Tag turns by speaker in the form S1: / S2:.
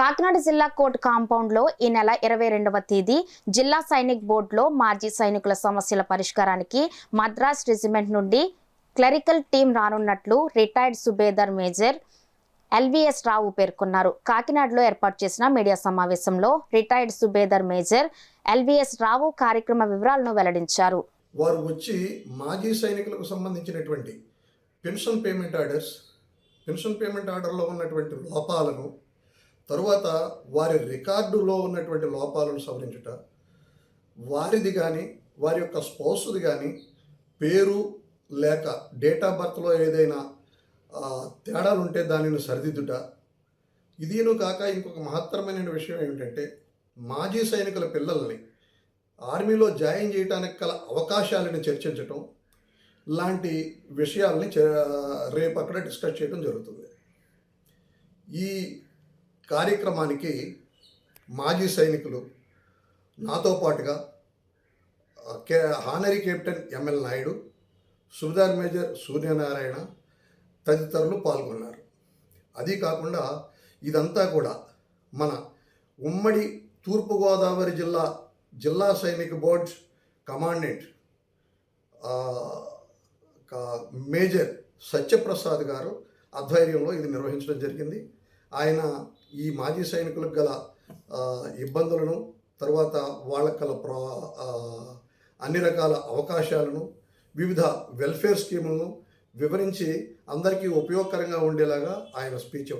S1: కాకినాడ జిల్లా కోర్టు కాంపౌండ్లో ఈ నెల 22వ తేదీ జిల్లా సైనిక్ బోర్డులో మాజీ సైనికుల సమస్యల పరిష్కారానికి మద్రాస్ రెజిమెంట్ నుండి క్లరికల్ టీం రానున్నట్లు retired subedar major LVS Rao పేర్కొన్నారు. కాకినాడలో ఏర్పాటు చేసిన మీడియా సమావేశంలో retired subedar major LVS Rao కార్యక్రమ వివరాలను వెల్లడించారు.
S2: వారు వచ్చి మాజీ సైనికులకు సంబంధించినటువంటి పెన్షన్ పేమెంట్ ఆర్డర్లో ఉన్నటువంటి లోపాలను, తరువాత వారి రికార్డులో ఉన్నటువంటి లోపాలను సవరించుట, వారిది కానీ వారి యొక్క స్పౌస్ది కానీ పేరు లేక డేట్ ఆఫ్ బర్త్లో ఏదైనా తేడాలు ఉంటే దానిని సరిదిద్దుట. ఇదిను కాక ఇంకొక మహత్తరమైన విషయం ఏమిటంటే, మాజీ సైనికుల పిల్లల్ని ఆర్మీలో జాయిన్ చేయడానికి గల అవకాశాలను చర్చించటం లాంటి విషయాల్ని రేపు అక్కడ డిస్కస్ చేయడం జరుగుతుంది. ఈ కార్యక్రమానికి మాజీ సైనికులు నాతో పాటుగా honorary captain ML Naidu, subedar major Suryanarayana తదితరులు పాల్గొన్నారు. అది కాకుండా ఇదంతా కూడా మన ఉమ్మడి తూర్పుగోదావరి జిల్లా సైనిక బోర్డ్స్ కమాండెంట్ మేజర్ సత్యప్రసాద్ గారు ఆధ్వర్యంలో ఇది నిర్వహించడం జరిగింది. ఆయన ఈ మాజీ సైనికులకు గల ఇబ్బందులను, తర్వాత వాళ్ళకు గల అన్ని రకాల అవకాశాలను, వివిధ వెల్ఫేర్ స్కీములను వివరించి అందరికీ ఉపయోగకరంగా ఉండేలాగా ఆయన స్పీచ్